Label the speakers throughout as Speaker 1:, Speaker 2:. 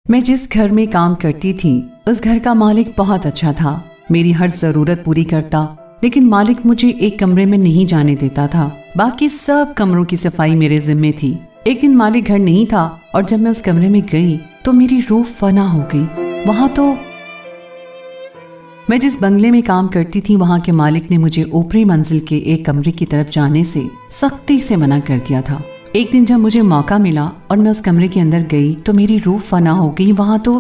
Speaker 1: میں جس گھر میں کام کرتی تھی اس گھر کا مالک بہت اچھا تھا، میری ہر ضرورت پوری کرتا، لیکن مالک مجھے ایک کمرے میں نہیں جانے دیتا تھا۔ باقی سب کمروں کی صفائی میرے ذمے تھی۔ ایک دن مالک گھر نہیں تھا اور جب میں اس کمرے میں گئی تو میری روح فنا ہو گئی۔ وہاں تو میں جس بنگلے میں کام کرتی تھی وہاں کے مالک نے مجھے اوپری منزل کے ایک کمرے کی طرف جانے سے سختی سے منع کر دیا تھا۔ ایک دن جب مجھے موقع ملا اور میں اس کمرے کے اندر گئی تو میری روح فنا ہو گئی۔ وہاں تو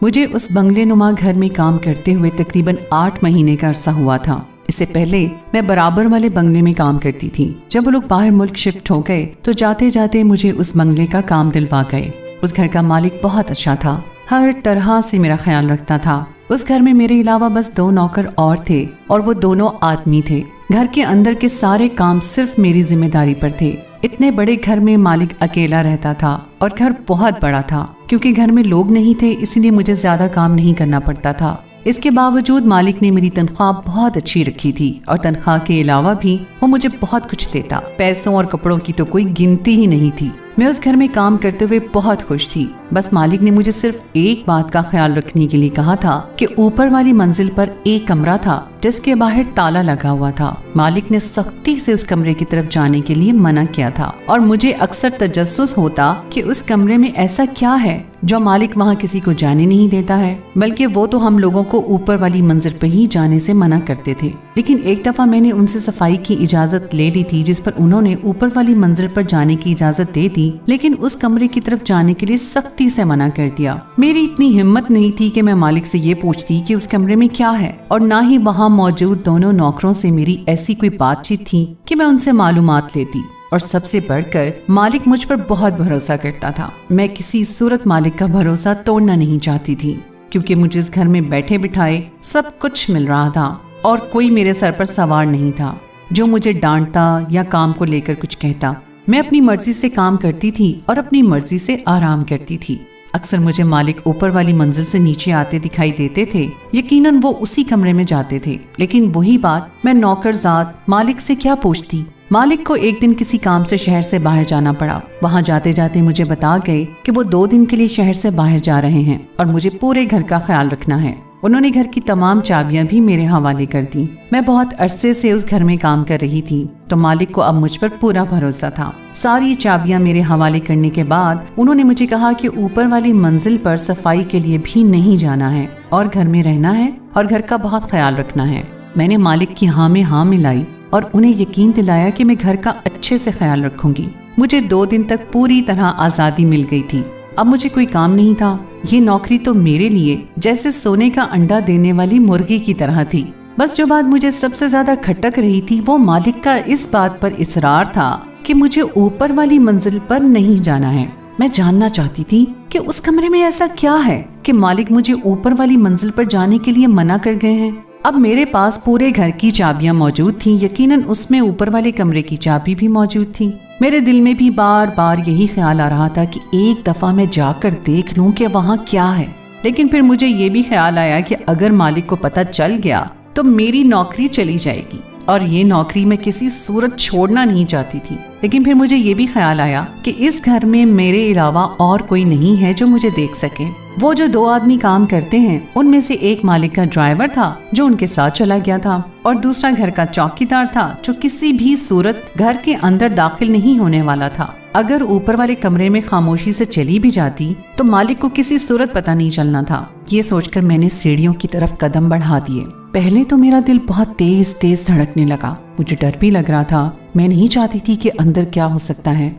Speaker 1: مجھے اس بنگلے نما گھر میں کام کرتے ہوئے تقریباً 8 مہینے کا عرصہ ہوا تھا۔ اس سے پہلے میں برابر والے بنگلے میں کام کرتی تھی۔ جب وہ لوگ باہر ملک شفٹ ہو گئے تو جاتے جاتے مجھے اس بنگلے کا کام دلوا گئے۔ اس گھر کا مالک بہت اچھا تھا، ہر طرح سے میرا خیال رکھتا تھا۔ اس گھر میں میرے علاوہ بس 2 نوکر اور تھے اور وہ دونوں آدمی تھے۔ گھر کے اندر کے سارے کام صرف میری ذمہ داری پر تھے۔ اتنے بڑے گھر میں مالک اکیلا رہتا تھا اور گھر بہت بڑا تھا۔ کیونکہ گھر میں لوگ نہیں تھے اس لیے مجھے زیادہ کام نہیں کرنا پڑتا تھا۔ اس کے باوجود مالک نے میری تنخواہ بہت اچھی رکھی تھی اور تنخواہ کے علاوہ بھی وہ مجھے بہت کچھ دیتا۔ پیسوں اور کپڑوں کی تو کوئی گنتی ہی نہیں تھی۔ میں اس گھر میں کام کرتے ہوئے بہت خوش تھی۔ بس مالک نے مجھے صرف ایک بات کا خیال رکھنے کے لیے کہا تھا کہ اوپر والی منزل پر ایک کمرہ تھا جس کے باہر تالا لگا ہوا تھا۔ مالک نے سختی سے اس کمرے کی طرف جانے کے لیے منع کیا تھا اور مجھے اکثر تجسس ہوتا کہ اس کمرے میں ایسا کیا ہے جو مالک وہاں کسی کو جانے نہیں دیتا ہے، بلکہ وہ تو ہم لوگوں کو اوپر والی منزل پہ ہی جانے سے منع کرتے تھے۔ لیکن ایک دفعہ میں نے ان سے صفائی کی اجازت لے لی تھی جس پر انہوں نے اوپر والی منزل پر جانے کی اجازت دے دی، لیکن اس کمرے کی طرف جانے کے لیے سختی سے منع کر دیا۔ میری اتنی ہمت نہیں تھی کہ میں مالک سے یہ پوچھتی کہ اس کمرے میں کیا ہے، اور نہ ہی وہاں موجود دونوں نوکروں سے میری ایسی کوئی بات چیت تھی کہ میں ان سے معلومات لیتی۔ اور سب سے بڑھ کر مالک مجھ پر بہت بھروسہ کرتا تھا۔ میں کسی صورت مالک کا بھروسہ توڑنا نہیں چاہتی تھی، کیونکہ مجھے اس گھر میں بیٹھے بٹھائے سب کچھ مل رہا تھا اور کوئی میرے سر پر سوار نہیں تھا جو مجھے ڈانٹتا یا کام کو لے کر کچھ کہتا۔ میں اپنی مرضی سے کام کرتی تھی اور اپنی مرضی سے آرام کرتی تھی۔ اکثر مجھے مالک اوپر والی منزل سے نیچے آتے دکھائی دیتے تھے، یقیناً وہ اسی کمرے میں جاتے تھے، لیکن وہی بات میں نوکر ذات مالک سے کیا پوچھتی۔ مالک کو ایک دن کسی کام سے شہر سے باہر جانا پڑا۔ وہاں جاتے جاتے مجھے بتا گئے کہ وہ 2 دن کے لیے شہر سے باہر جا رہے ہیں اور مجھے پورے گھر کا خیال رکھنا ہے۔ انہوں نے گھر کی تمام چابیاں بھی میرے حوالے کر دیں۔ میں بہت عرصے سے اس گھر میں کام کر رہی تھی تو مالک کو اب مجھ پر پورا بھروسہ تھا۔ ساری چابیاں میرے حوالے کرنے کے بعد انہوں نے مجھے کہا کہ اوپر والی منزل پر صفائی کے لیے بھی نہیں جانا ہے اور گھر میں رہنا ہے اور گھر کا بہت خیال رکھنا ہے۔ میں نے مالک کی ہاں میں ہاں ملائی اور انہیں یقین دلایا کہ میں گھر کا اچھے سے خیال رکھوں گی۔ مجھے 2 دن تک پوری طرح آزادی مل گئی تھی۔ اب مجھے کوئی کام نہیں تھا۔ یہ نوکری تو میرے لیے جیسے سونے کا انڈا دینے والی مرغی کی طرح تھی۔ بس جو بات مجھے سب سے زیادہ کھٹک رہی تھی وہ مالک کا اس بات پر اصرار تھا کہ مجھے اوپر والی منزل پر نہیں جانا ہے۔ میں جاننا چاہتی تھی کہ اس کمرے میں ایسا کیا ہے کہ مالک مجھے اوپر والی منزل پر جانے کے لیے منع کر گئے ہیں۔ اب میرے پاس پورے گھر کی چابیاں موجود تھیں، یقیناً اس میں اوپر والے کمرے کی چابی بھی موجود تھی۔ میرے دل میں بھی بار بار یہی خیال آ رہا تھا کہ ایک دفعہ میں جا کر دیکھ لوں کہ وہاں کیا ہے، لیکن پھر مجھے یہ بھی خیال آیا کہ اگر مالک کو پتہ چل گیا تو میری نوکری چلی جائے گی اور یہ نوکری میں کسی صورت چھوڑنا نہیں چاہتی تھی۔ لیکن پھر مجھے یہ بھی خیال آیا کہ اس گھر میں میرے علاوہ اور کوئی نہیں ہے جو مجھے دیکھ سکے۔ وہ جو 2 آدمی کام کرتے ہیں ان میں سے ایک مالک کا ڈرائیور تھا جو ان کے ساتھ چلا گیا تھا اور دوسرا گھر کا چوکیدار تھا جو کسی بھی صورت گھر کے اندر داخل نہیں ہونے والا تھا۔ اگر اوپر والے کمرے میں خاموشی سے چلی بھی جاتی تو مالک کو کسی صورت پتہ نہیں چلنا تھا۔ یہ سوچ کر میں نے سیڑھیوں کی طرف قدم بڑھا دیے۔ پہلے تو میرا دل بہت تیز تیز دھڑکنے لگا، مجھے ڈر بھی لگ رہا تھا۔ میں نہیں چاہتی تھی کہ اندر کیا ہو سکتا ہے۔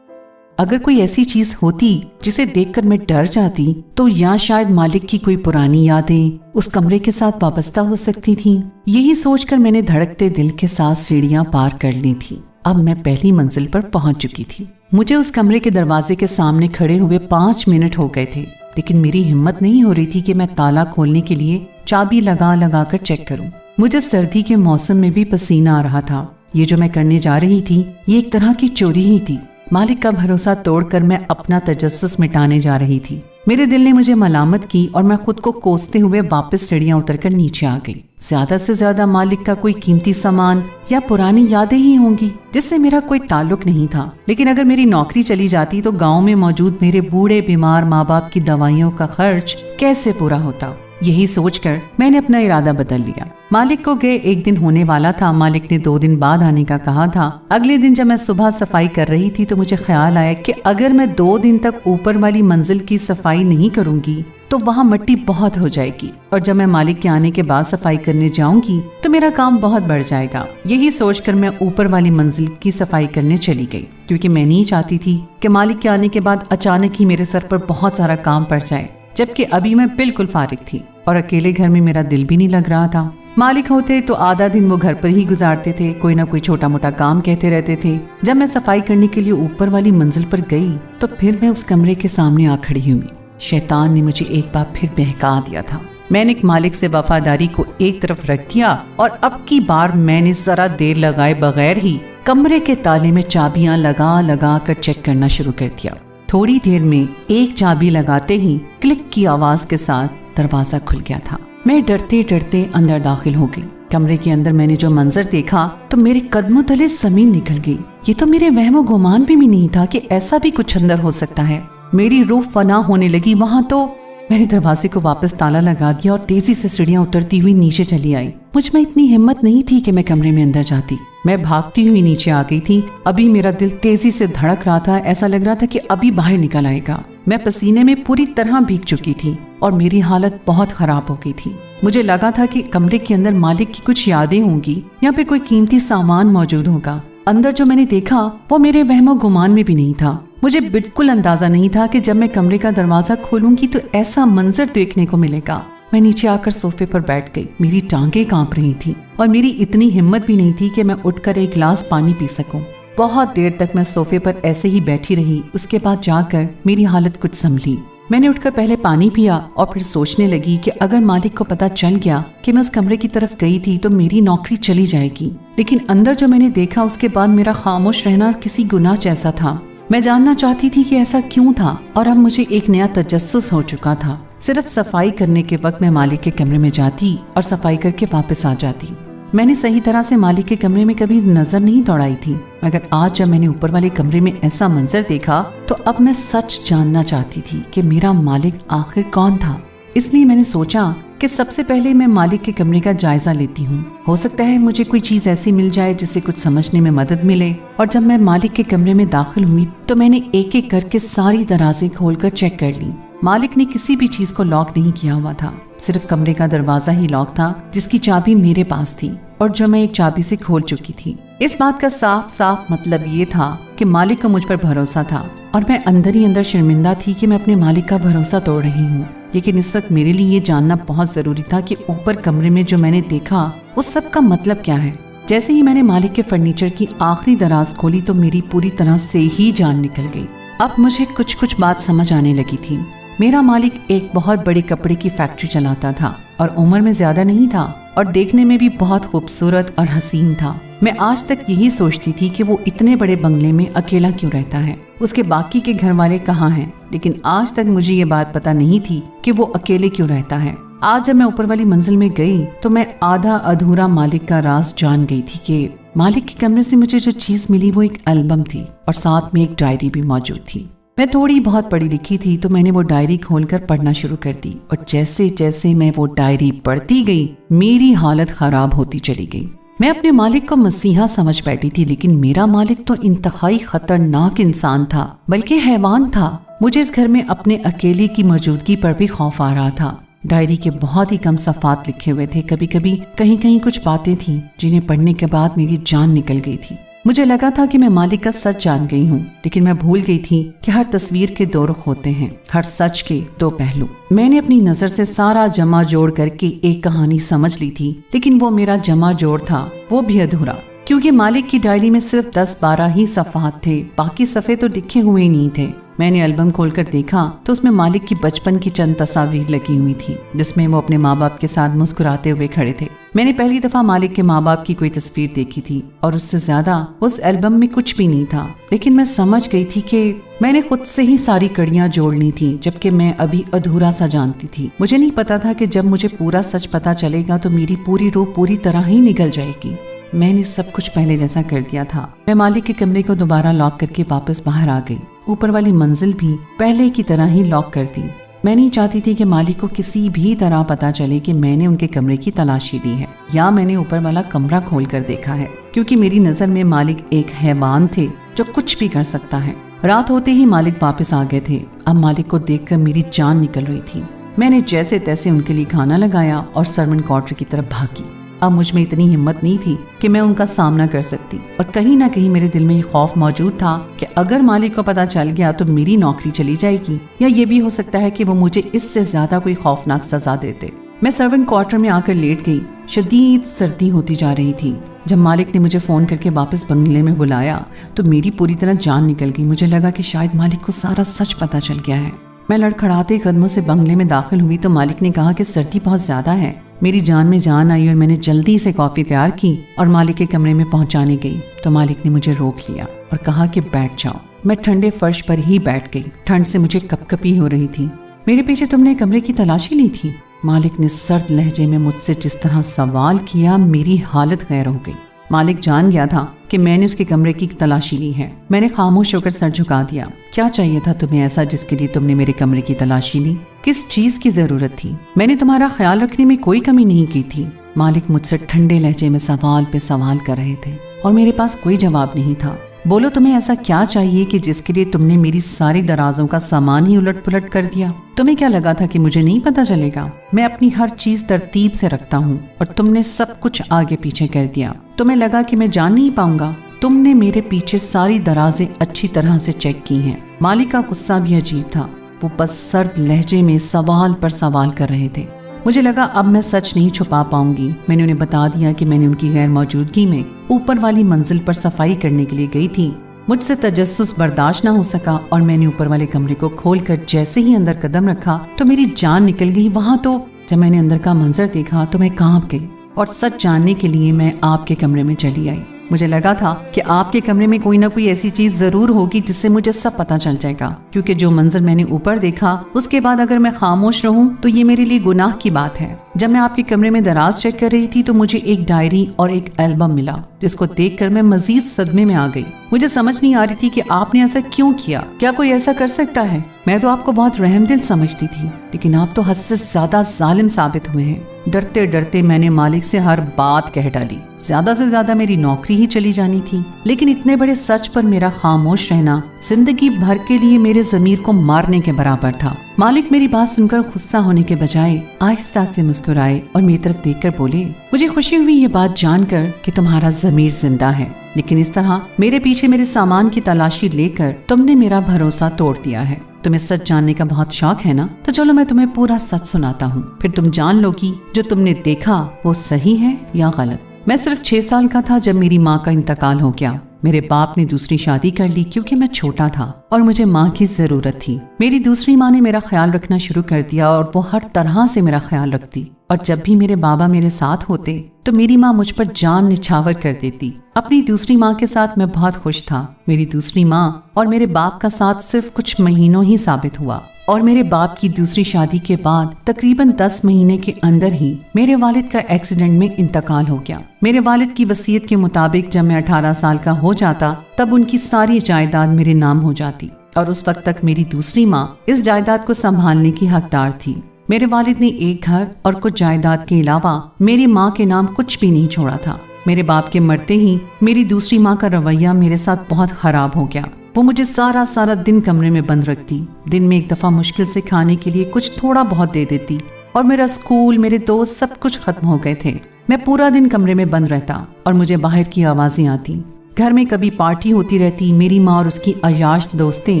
Speaker 1: اگر کوئی ایسی چیز ہوتی جسے دیکھ کر میں ڈر جاتی تو یا شاید مالک کی کوئی پرانی یادیں اس کمرے کے ساتھ وابستہ ہو سکتی تھیں۔ یہی سوچ کر میں نے دھڑکتے دل کے ساتھ سیڑھیاں پار کر لی تھی۔ اب میں پہلی منزل پر پہنچ چکی تھی۔ مجھے اس کمرے کے دروازے کے سامنے کھڑے ہوئے 5 منٹ ہو گئے تھے، لیکن میری ہمت نہیں ہو رہی تھی کہ میں تالا کھولنے کے لیے چابی لگا لگا کر چیک کروں۔ مجھے سردی کے موسم میں بھی پسینہ آ رہا تھا۔ یہ جو میں کرنے جا رہی تھی یہ ایک طرح کی چوری ہی تھی۔ مالک کا بھروسہ توڑ کر میں اپنا تجسس مٹانے جا رہی تھی۔ میرے دل نے مجھے ملامت کی اور میں خود کو کوستے ہوئے واپس سیڑھیاں اتر کر نیچے آ گئی۔ زیادہ سے زیادہ مالک کا کوئی قیمتی سامان یا پرانی یادیں ہی ہوں گی جس سے میرا کوئی تعلق نہیں تھا، لیکن اگر میری نوکری چلی جاتی تو گاؤں میں موجود میرے بوڑھے بیمار ماں باپ کی دوائیوں کا خرچ کیسے پورا ہوتا۔ یہی سوچ کر میں نے اپنا ارادہ بدل لیا۔ مالک کو گئے 1 دن ہونے والا تھا، مالک نے 2 دن بعد آنے کا کہا تھا۔ اگلے دن جب میں صبح صفائی کر رہی تھی تو مجھے خیال آیا کہ اگر میں 2 دن تک اوپر والی منزل کی صفائی نہیں کروں گی تو وہاں مٹی بہت ہو جائے گی، اور جب میں مالک کے آنے کے بعد صفائی کرنے جاؤں گی تو میرا کام بہت بڑھ جائے گا۔ یہی سوچ کر میں اوپر والی منزل کی صفائی کرنے چلی گئی، کیونکہ میں نہیں چاہتی تھی کہ مالک کے آنے کے بعد اچانک ہی میرے سر پر بہت سارا کام پڑ جائے، جبکہ ابھی میں بالکل فارغ تھی اور اکیلے گھر میں میرا دل بھی نہیں لگ رہا تھا۔ مالک ہوتے تو آدھا دن وہ گھر پر ہی گزارتے تھے، کوئی نہ کوئی چھوٹا موٹا کام کہتے رہتے تھے۔ جب میں صفائی کرنے کے لیے اوپر والی منزل پر گئی تو پھر میں اس کمرے کے سامنے آ کھڑی ہوئی۔ شیطان نے مجھے ایک بار پھر بہکا دیا تھا۔ میں نے مالک سے وفاداری کو ایک طرف رکھ دیا اور اب کی بار میں نے ذرا دیر لگائے بغیر ہی کمرے کے تالے میں چابیاں لگا لگا کر چیک کرنا شروع کر دیا۔ تھوڑی دیر میں ایک چابی لگاتے ہی کلک کی آواز کے ساتھ دروازہ کھل گیا تھا۔ میں ڈرتے ڈرتے اندر داخل ہو گئی۔ کمرے کے اندر میں نے جو منظر دیکھا تو میرے قدموں تلے زمین نکل گئی۔ یہ تو میرے وہم و گمان بھی نہیں تھا کہ ایسا بھی کچھ اندر ہو سکتا ہے۔ میری روح فنا ہونے لگی وہاں تو میں نے دروازے کو واپس تالا لگا دیا اور تیزی سے سیڑھیاں اترتی ہوئی نیچے چلی آئی۔ مجھ میں اتنی ہمت نہیں تھی کہ میں کمرے میں اندر جاتی۔ میں بھاگتی ہوئی نیچے آ گئی تھی۔ ابھی میرا دل تیزی سے دھڑک رہا تھا، ایسا لگ رہا تھا کہ ابھی باہر نکل آئے گا۔ میں پسینے میں پوری طرح بھیگ چکی تھی اور میری حالت بہت خراب ہو گئی تھی۔ مجھے لگا تھا کہ کمرے کے اندر مالک کی کچھ یادیں ہوں گی یا پھر کوئی قیمتی سامان موجود ہوگا۔ اندر جو میں نے دیکھا وہ میرے وہم و گمان میں بھی نہیں تھا۔ مجھے بالکل اندازہ نہیں تھا کہ جب میں کمرے کا دروازہ کھولوں گی تو ایسا منظر دیکھنے کو ملے گا۔ میں نیچے آ کر صوفے پر بیٹھ گئی۔ میری ٹانگیں کانپ رہی تھی اور میری اتنی ہمت بھی نہیں تھی کہ میں اٹھ کر ایک گلاس پانی پی سکوں۔ بہت دیر تک میں صوفے پر ایسے ہی بیٹھی رہی۔ اس کے بعد جا کر میری حالت کچھ سنبھلی۔ میں نے اٹھ کر پہلے پانی پیا اور پھر سوچنے لگی کہ اگر مالک کو پتا چل گیا کہ میں اس کمرے کی طرف گئی تھی تو میری نوکری چلی جائے گی۔ لیکن اندر جو میں نے دیکھا اس کے بعد میرا خاموش رہنا کسی گناہ جیسا تھا۔ میں جاننا چاہتی تھی کہ ایسا کیوں تھا، اور اب مجھے ایک نیا تجسس ہو چکا تھا۔ صرف صفائی کرنے کے وقت میں مالک کے کمرے میں جاتی اور صفائی کر کے واپس آ جاتی۔ میں نے صحیح طرح سے مالک کے کمرے میں کبھی نظر نہیں دوڑائی تھی، مگر آج جب میں نے اوپر والے کمرے میں ایسا منظر دیکھا تو اب میں سچ جاننا چاہتی تھی کہ میرا مالک آخر کون تھا۔ اس لیے میں نے سوچا کہ سب سے پہلے میں مالک کے کمرے کا جائزہ لیتی ہوں۔ ہو سکتا ہے مجھے کوئی چیز ایسی مل جائے جس سے کچھ سمجھنے میں مدد ملے۔ اور جب میں مالک کے کمرے میں داخل ہوئی تو میں نے ایک ایک کر کے ساری دروازے کھول کر چیک کر لی۔ مالک نے کسی بھی چیز کو لاک نہیں کیا ہوا تھا، صرف کمرے کا دروازہ ہی لاک تھا جس کی چابی میرے پاس تھی اور جو میں ایک چابی سے کھول چکی تھی۔ اس بات کا صاف صاف مطلب یہ تھا کہ مالک کو مجھ پر بھروسہ تھا اور میں اندر ہی اندر شرمندہ تھی کہ میں اپنے مالک کا بھروسہ توڑ رہی ہوں۔ لیکن اس وقت میرے لیے یہ جاننا بہت ضروری تھا کہ اوپر کمرے میں جو میں نے دیکھا اس سب کا مطلب کیا ہے۔ جیسے ہی میں نے مالک کے فرنیچر کی آخری دراز کھولی تو میری پوری طرح سے ہی جان نکل گئی۔ اب مجھے کچھ بات سمجھ آنے لگی تھی۔ میرا مالک ایک بہت بڑی کپڑے کی فیکٹری چلاتا تھا اور عمر میں زیادہ نہیں تھا اور دیکھنے میں بھی بہت خوبصورت اور حسین تھا۔ میں آج تک یہی سوچتی تھی کہ وہ اتنے بڑے بنگلے میں اکیلا کیوں رہتا ہے، اس کے باقی کے گھر والے کہاں ہیں، لیکن آج تک مجھے یہ بات پتہ نہیں تھی کہ وہ اکیلے کیوں رہتا ہے۔ آج جب میں اوپر والی منزل میں گئی تو میں آدھا ادھورا مالک کا راز جان گئی تھی کہ مالک کے کمرے سے مجھے جو چیز ملی وہ ایک البم تھی اور ساتھ میں ایک ڈائری بھی موجود تھی۔ میں تھوڑی بہت پڑھی لکھی تھی تو میں نے وہ ڈائری کھول کر پڑھنا شروع کر دی اور جیسے جیسے میں وہ ڈائری پڑھتی گئی میری حالت خراب ہوتی چلی گئی۔ میں اپنے مالک کو مسیحا سمجھ بیٹھی تھی، لیکن میرا مالک تو انتہائی خطرناک انسان تھا، بلکہ حیوان تھا۔ مجھے اس گھر میں اپنے اکیلے کی موجودگی پر بھی خوف آ رہا تھا۔ ڈائری کے بہت ہی کم صفحات لکھے ہوئے تھے، کبھی کبھی کہیں کچھ باتیں تھیں جنہیں پڑھنے کے بعد میری جان نکل گئی تھی۔ مجھے لگا تھا کہ میں مالک کا سچ جان گئی ہوں، لیکن میں بھول گئی تھی کہ ہر تصویر کے 2 رخ ہوتے ہیں، ہر سچ کے 2 پہلو۔ میں نے اپنی نظر سے سارا جمع جوڑ کر کے ایک کہانی سمجھ لی تھی، لیکن وہ میرا جمع جوڑ تھا وہ بھی ادھورا، کیونکہ مالک کی ڈائری میں صرف 10-12 ہی صفحات تھے، باقی صفحے تو لکھے ہوئے ہی نہیں تھے۔ میں نے البم کھول کر دیکھا تو اس میں مالک کی بچپن کی چند تصاویر لگی ہوئی تھی جس میں وہ اپنے ماں باپ کے ساتھ مسکراتے ہوئے کھڑے تھے۔ میں نے پہلی دفعہ مالک کے ماں باپ کی کوئی تصویر دیکھی تھی اور اس سے زیادہ اس البم میں کچھ بھی نہیں تھا، لیکن میں سمجھ گئی تھی کہ میں نے خود سے ہی ساری کڑیاں جوڑنی تھی، جبکہ میں ابھی ادھورا سا جانتی تھی۔ مجھے نہیں پتا تھا کہ جب مجھے پورا سچ پتا چلے گا تو میری پوری روح پوری طرح ہی نکل جائے گی۔ میں نے سب کچھ پہلے جیسا کر دیا تھا۔ میں مالک کے کمرے کو دوبارہ لاک کر کے واپس باہر آ گئی۔ اوپر والی منزل بھی پہلے کی طرح ہی لاک کر دی۔ میں نہیں چاہتی تھی کہ مالک کو کسی بھی طرح پتا چلے کہ میں نے ان کے کمرے کی تلاشی لی ہے یا میں نے اوپر والا کمرہ کھول کر دیکھا ہے، کیونکہ میری نظر میں مالک ایک حیوان تھے جو کچھ بھی کر سکتا ہے۔ رات ہوتے ہی مالک واپس آ گئے تھے۔ اب مالک کو دیکھ کر میری جان نکل رہی تھی۔ میں نے جیسے تیسے ان کے لیے کھانا لگایا اور سرونٹ کوارٹر کی طرف بھاگی۔ اب مجھ میں اتنی ہمت نہیں تھی کہ میں ان کا سامنا کر سکتی، اور کہیں نہ کہیں میرے دل میں یہ خوف موجود تھا کہ اگر مالک کو پتا چل گیا تو میری نوکری چلی جائے گی، یا یہ بھی ہو سکتا ہے کہ وہ مجھے اس سے زیادہ کوئی خوفناک سزا دیتے۔ میں سرونٹ کوارٹر میں آ کر لیٹ گئی۔ شدید سردی ہوتی جا رہی تھی۔ جب مالک نے مجھے فون کر کے واپس بنگلے میں بلایا تو میری پوری طرح جان نکل گئی۔ مجھے لگا کہ شاید مالک کو سارا سچ پتا چل گیا ہے۔ میں لڑکھڑاتے قدموں سے بنگلے میں داخل ہوئی تو مالک نے کہا کہ سردی بہت زیادہ ہے۔ میری جان میں جان آئی اور میں نے جلدی سے کافی تیار کی اور مالک کے کمرے میں پہنچانے گئی تو مالک نے مجھے روک لیا اور کہا کہ بیٹھ جاؤ۔ میں ٹھنڈے فرش پر ہی بیٹھ گئی۔ ٹھنڈ سے مجھے کپکپی ہو رہی تھی۔ میرے پیچھے تم نے کمرے کی تلاشی لی تھی؟ مالک نے سرد لہجے میں مجھ سے جس طرح سوال کیا، میری حالت غیر ہو گئی۔ مالک جان گیا تھا کہ میں نے اس کے کمرے کی تلاشی لی ہے۔ میں نے خاموش ہو کر سر جھکا دیا۔ کیا چاہیے تھا تمہیں ایسا جس کے لیے تم نے میرے کمرے کی تلاشی لی؟ کس چیز کی ضرورت تھی؟ میں نے تمہارا خیال رکھنے میں کوئی کمی نہیں کی تھی۔ مالک مجھ سے ٹھنڈے لہجے میں سوال پہ سوال کر رہے تھے اور میرے پاس کوئی جواب نہیں تھا۔ بولو، تمہیں ایسا کیا چاہیے کہ جس کے لیے تم نے میری ساری درازوں کا سامان ہی الٹ پلٹ کر دیا؟ تمہیں کیا لگا تھا کہ مجھے نہیں پتا چلے گا؟ میں اپنی ہر چیز ترتیب سے رکھتا ہوں اور تم نے سب کچھ آگے پیچھے کر دیا۔ تمہیں لگا کہ میں جان نہیں پاؤں گا؟ تم نے میرے پیچھے ساری درازیں اچھی طرح سے چیک کی ہیں۔ مالک کا غصہ بھی عجیب تھا۔ وہ بس سرد لہجے میں سوال پر سوال کر رہے تھے۔ مجھے لگا اب میں سچ نہیں چھپا پاؤں گی۔ میں نے انہیں بتا دیا کہ میں نے ان کی غیر موجودگی میں اوپر والی منزل پر صفائی کرنے کے لیے گئی تھی۔ مجھ سے تجسس برداشت نہ ہو سکا اور میں نے اوپر والے کمرے کو کھول کر جیسے ہی اندر قدم رکھا تو میری جان نکل گئی۔ وہاں تو جب میں نے اندر کا منظر دیکھا تو میں کانپ گئی اور سچ جاننے کے لیے میں آپ کے کمرے میں چلی آئی۔ مجھے لگا تھا کہ آپ کے کمرے میں کوئی نہ کوئی ایسی چیز ضرور ہوگی جس سے مجھے سب پتا چل جائے گا، کیونکہ جو منظر میں نے اوپر دیکھا اس کے بعد اگر میں خاموش رہوں تو یہ میرے لیے گناہ کی بات ہے۔ جب میں آپ کے کمرے میں دراز چیک کر رہی تھی تو مجھے ایک ڈائری اور ایک البم ملا، جس کو دیکھ کر میں مزید صدمے میں آ گئی۔ مجھے سمجھ نہیں آ رہی تھی کہ آپ نے ایسا کیوں کیا؟ کیا کوئی ایسا کر سکتا ہے؟ میں تو آپ کو بہت رحم دل سمجھتی تھی، لیکن آپ تو حد سے زیادہ ظالم ثابت ہوئے ہیں۔ ڈرتے ڈرتے میں نے مالک سے ہر بات کہہ ڈالی۔ زیادہ سے زیادہ میری نوکری ہی چلی جانی تھی، لیکن اتنے بڑے سچ پر میرا خاموش رہنا زندگی بھر کے لیے میرے ضمیر کو مارنے کے برابر تھا۔ مالک میری بات سن کر غصہ ہونے کے بجائے آہستہ سے مسکرائے اور میری طرف دیکھ کر بولے، مجھے خوشی ہوئی یہ بات جان کر کہ تمہارا ضمیر زندہ ہے، لیکن اس طرح میرے پیچھے میرے سامان کی تلاشی لے کر تم نے میرا بھروسہ توڑ دیا ہے۔ تمہیں سچ جاننے کا بہت شوق ہے نا؟ تو چلو میں تمہیں پورا سچ سناتا ہوں، پھر تم جان لو گی جو تم نے دیکھا وہ صحیح ہے یا غلط۔ میں صرف 6 سال کا تھا جب میری ماں کا انتقال ہو گیا۔ میرے باپ نے دوسری شادی کر لی کیونکہ میں چھوٹا تھا اور مجھے ماں کی ضرورت تھی۔ میری دوسری ماں نے میرا خیال رکھنا شروع کر دیا اور وہ ہر طرح سے میرا خیال رکھتی، اور جب بھی میرے بابا میرے ساتھ ہوتے تو میری ماں مجھ پر جان نچھاور کر دیتی۔ اپنی دوسری ماں کے ساتھ میں بہت خوش تھا۔ میری دوسری ماں اور میرے باپ کا ساتھ صرف کچھ مہینوں ہی ثابت ہوا، اور میرے باپ کی دوسری شادی کے بعد تقریباً 10 مہینے کے اندر ہی میرے والد کا ایکسیڈنٹ میں انتقال ہو گیا۔ میرے والد کی وصیت کے مطابق جب میں 18 سال کا ہو جاتا تب ان کی ساری جائیداد میرے نام ہو جاتی، اور اس وقت تک میری دوسری ماں اس جائیداد کو سنبھالنے کی حقدار تھی۔ میرے والد نے ایک گھر اور کچھ جائیداد کے علاوہ میری ماں کے نام کچھ بھی نہیں چھوڑا تھا۔ میرے باپ کے مرتے ہی میری دوسری ماں کا رویہ میرے ساتھ بہت خراب ہو گیا۔ وہ مجھے سارا دن کمرے میں بند رکھتی، دن میں ایک دفعہ مشکل سے کھانے کے لیے کچھ تھوڑا بہت دے دیتی، اور میرا اسکول، میرے دوست سب کچھ ختم ہو گئے تھے۔ میں پورا دن کمرے میں بند رہتا اور مجھے باہر کی آوازیں آتی۔ گھر میں کبھی پارٹی ہوتی رہتی۔ میری ماں اور اس کی عیاش دوستیں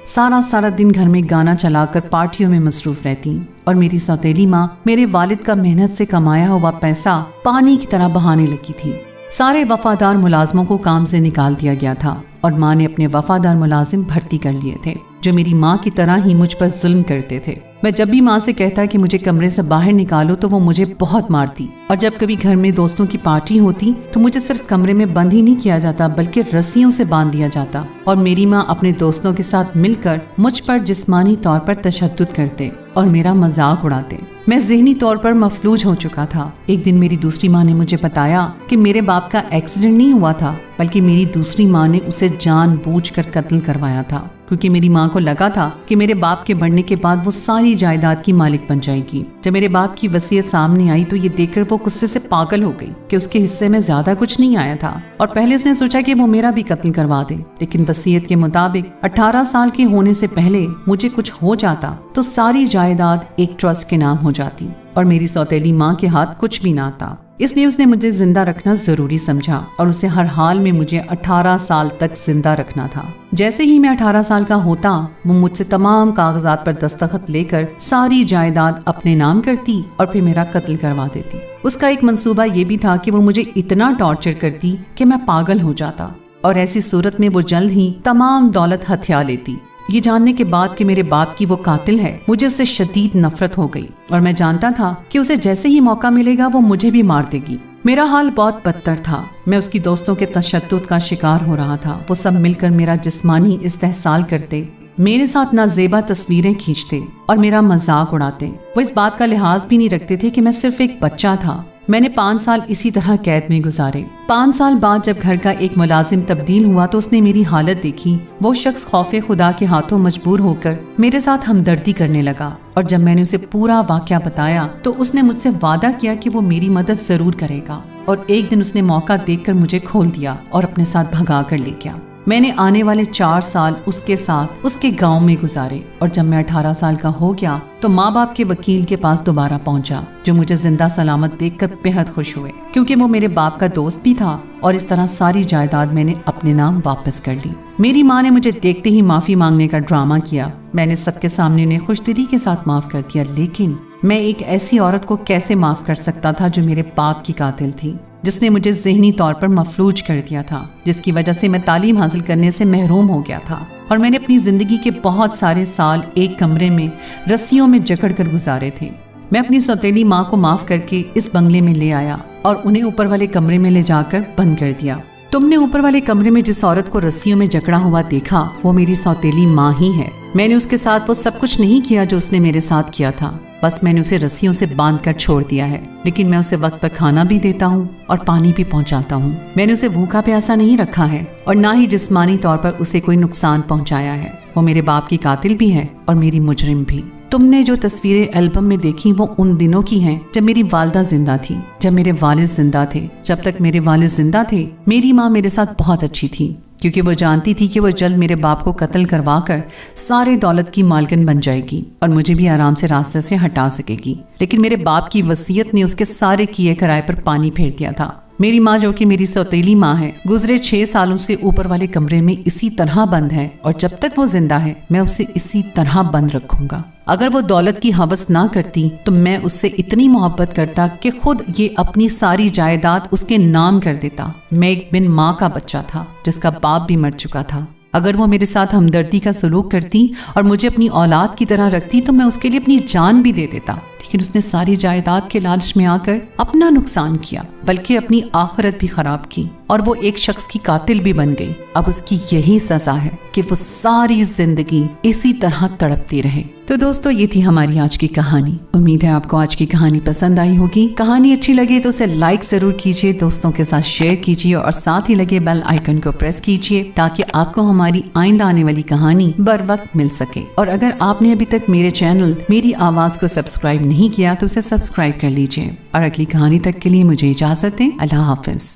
Speaker 1: سارا دن گھر میں گانا چلا کر پارٹیوں میں مصروف رہتی، اور میری سوتیلی ماں میرے والد کا محنت سے کمایا ہوا پیسہ پانی کی طرح بہانے لگی تھی۔ سارے وفادار ملازموں کو کام سے نکال دیا گیا تھا اور ماں نے اپنے وفادار ملازم بھرتی کر لیے تھے۔ جو میری ماں کی طرح ہی مجھ پر ظلم کرتے تھے۔ میں جب بھی ماں سے کہتا کہ مجھے کمرے سے باہر نکالو تو وہ مجھے بہت مارتی، اور جب کبھی گھر میں دوستوں کی پارٹی ہوتی تو مجھے صرف کمرے میں بند ہی نہیں کیا جاتا بلکہ رسیوں سے باندھ دیا جاتا، اور میری ماں اپنے دوستوں کے ساتھ مل کر مجھ پر جسمانی طور پر تشدد کرتے اور میرا مذاق اڑاتے۔ میں ذہنی طور پر مفلوج ہو چکا تھا۔ ایک دن میری دوسری ماں نے مجھے بتایا کہ میرے باپ کا ایکسیڈنٹ نہیں ہوا تھا بلکہ میری دوسری ماں نے اسے جان بوجھ کر قتل کروایا تھا، کیونکہ میری ماں کو لگا تھا کہ میرے باپ کے بڑھنے کے بعد وہ ساری جائیداد کی مالک بن جائے گی۔ جب میرے باپ کی وصیت سامنے آئی تو یہ دیکھ کر وہ غصے سے پاگل ہو گئی کہ اس کے حصے میں زیادہ کچھ نہیں آیا تھا، اور پہلے اس نے سوچا کہ وہ میرا بھی قتل کروا دے، لیکن وصیت کے مطابق 18 سال کے ہونے سے پہلے مجھے کچھ ہو جاتا تو ساری جائیداد ایک ٹرسٹ کے نام ہو جاتی اور میری سوتیلی ماں کے ہاتھ کچھ بھی نہ آتا۔ اس لیے اس نے مجھے زندہ رکھنا ضروری سمجھا اور اسے ہر حال میں مجھے 18 سال تک زندہ رکھنا تھا۔ جیسے ہی میں 18 سال کا ہوتا وہ مجھ سے تمام کاغذات پر دستخط لے کر ساری جائیداد اپنے نام کرتی اور پھر میرا قتل کروا دیتی۔ اس کا ایک منصوبہ یہ بھی تھا کہ وہ مجھے اتنا ٹارچر کرتی کہ میں پاگل ہو جاتا، اور ایسی صورت میں وہ جلد ہی تمام دولت ہتھیا لیتی۔ یہ جاننے کے بعد کہ میرے باپ کی وہ قاتل ہے مجھے اس سے شدید نفرت ہو گئی، اور میں جانتا تھا کہ اسے جیسے ہی موقع ملے گا وہ مجھے بھی مار دے گی۔ میرا حال بہت بدتر تھا۔ میں اس کی دوستوں کے تشدد کا شکار ہو رہا تھا۔ وہ سب مل کر میرا جسمانی استحصال کرتے، میرے ساتھ نازیبا تصویریں کھینچتے اور میرا مذاق اڑاتے۔ وہ اس بات کا لحاظ بھی نہیں رکھتے تھے کہ میں صرف ایک بچہ تھا۔ میں نے 5 سال اسی طرح قید میں گزارے۔ 5 سال بعد جب گھر کا ایک ملازم تبدیل ہوا تو اس نے میری حالت دیکھی۔ وہ شخص خوف خدا کے ہاتھوں مجبور ہو کر میرے ساتھ ہمدردی کرنے لگا، اور جب میں نے اسے پورا واقعہ بتایا تو اس نے مجھ سے وعدہ کیا کہ وہ میری مدد ضرور کرے گا، اور ایک دن اس نے موقع دیکھ کر مجھے کھول دیا اور اپنے ساتھ بھگا کر لے گیا۔ میں نے آنے والے 4 سال اس کے ساتھ اس کے گاؤں میں گزارے، اور جب میں 18 سال کا ہو گیا تو ماں باپ کے وکیل کے پاس دوبارہ پہنچا، جو مجھے زندہ سلامت دیکھ کر بہت خوش ہوئے، کیونکہ وہ میرے باپ کا دوست بھی تھا، اور اس طرح ساری جائیداد میں نے اپنے نام واپس کر لی۔ میری ماں نے مجھے دیکھتے ہی معافی مانگنے کا ڈرامہ کیا۔ میں نے سب کے سامنے انہیں خوش دلی کے ساتھ معاف کر دیا، لیکن میں ایک ایسی عورت کو کیسے معاف کر سکتا تھا جو میرے باپ کی قاتل تھی، جس نے مجھے ذہنی طور پر مفلوج کر دیا تھا، جس کی وجہ سے میں تعلیم حاصل کرنے سے محروم ہو گیا تھا، اور میں نے اپنی زندگی کے بہت سارے سال ایک کمرے میں رسیوں میں جکڑ کر گزارے تھے۔ میں اپنی سوتیلی ماں کو معاف کر کے اس بنگلے میں لے آیا اور انہیں اوپر والے کمرے میں لے جا کر بند کر دیا۔ تم نے اوپر والے کمرے میں جس عورت کو رسیوں میں جکڑا ہوا دیکھا وہ میری سوتیلی ماں ہی ہے۔ میں نے اس کے ساتھ وہ سب کچھ نہیں کیا جو اس نے میرے ساتھ کیا تھا، بس میں نے اسے رسیوں سے باندھ کر چھوڑ دیا ہے، لیکن میں اسے وقت پر کھانا بھی دیتا ہوں اور پانی بھی پہنچاتا ہوں۔ میں نے اسے بھوکا پیاسا نہیں رکھا ہے اور نہ ہی جسمانی طور پر اسے کوئی نقصان پہنچایا ہے۔ وہ میرے باپ کی قاتل بھی ہے اور میری مجرم بھی۔ تم نے جو تصویریں البم میں دیکھی وہ ان دنوں کی ہیں جب میری والدہ زندہ تھی، جب میرے والد زندہ تھے۔ جب تک میرے والد زندہ تھے میری ماں میرے ساتھ بہت اچھی تھی، کیونکہ وہ جانتی تھی کہ وہ جلد میرے باپ کو قتل کروا کر سارے دولت کی مالکن بن جائے گی اور مجھے بھی آرام سے راستے سے ہٹا سکے گی، لیکن میرے باپ کی وصیت نے اس کے سارے کیے کرائے پر پانی پھیر دیا تھا۔ میری ماں جو کہ میری سوتیلی ماں ہے گزرے 6 سالوں سے اوپر والے کمرے میں اسی طرح بند ہے، اور جب تک وہ زندہ ہے میں اسے اسی طرح بند رکھوں گا۔ اگر وہ دولت کی ہوس نہ کرتی تو میں اس سے اتنی محبت کرتا کہ خود یہ اپنی ساری جائیداد اس کے نام کر دیتا۔ میں ایک بن ماں کا بچہ تھا جس کا باپ بھی مر چکا تھا۔ اگر وہ میرے ساتھ ہمدردی کا سلوک کرتی اور مجھے اپنی اولاد کی طرح رکھتی تو میں اس کے لیے اپنی جان بھی دے دیتا، لیکن اس نے ساری جائیداد کے لالچ میں آ کر اپنا نقصان کیا، بلکہ اپنی آخرت بھی خراب کی، اور وہ ایک شخص کی قاتل بھی بن گئی۔ اب اس کی یہی سزا ہے کہ وہ ساری زندگی اسی طرح تڑپتی رہے۔ تو دوستو یہ تھی ہماری آج کی کہانی۔ امید ہے آپ کو آج کی کہانی پسند آئی ہوگی۔ کہانی اچھی لگے تو اسے لائک ضرور کیجیے، دوستوں کے ساتھ شیئر کیجیے، اور ساتھ ہی لگے بیل آئیکن کو پریس کیجیے تاکہ آپ کو ہماری آئندہ آنے والی کہانی بر وقت مل سکے۔ اور اگر آپ نے ابھی تک میرے چینل میری آواز کو سبسکرائب نہیں کیا تو اسے سبسکرائب کر لیجیے، اور اگلی کہانی تک کے لیے مجھے اجازت دیں۔ اللہ حافظ۔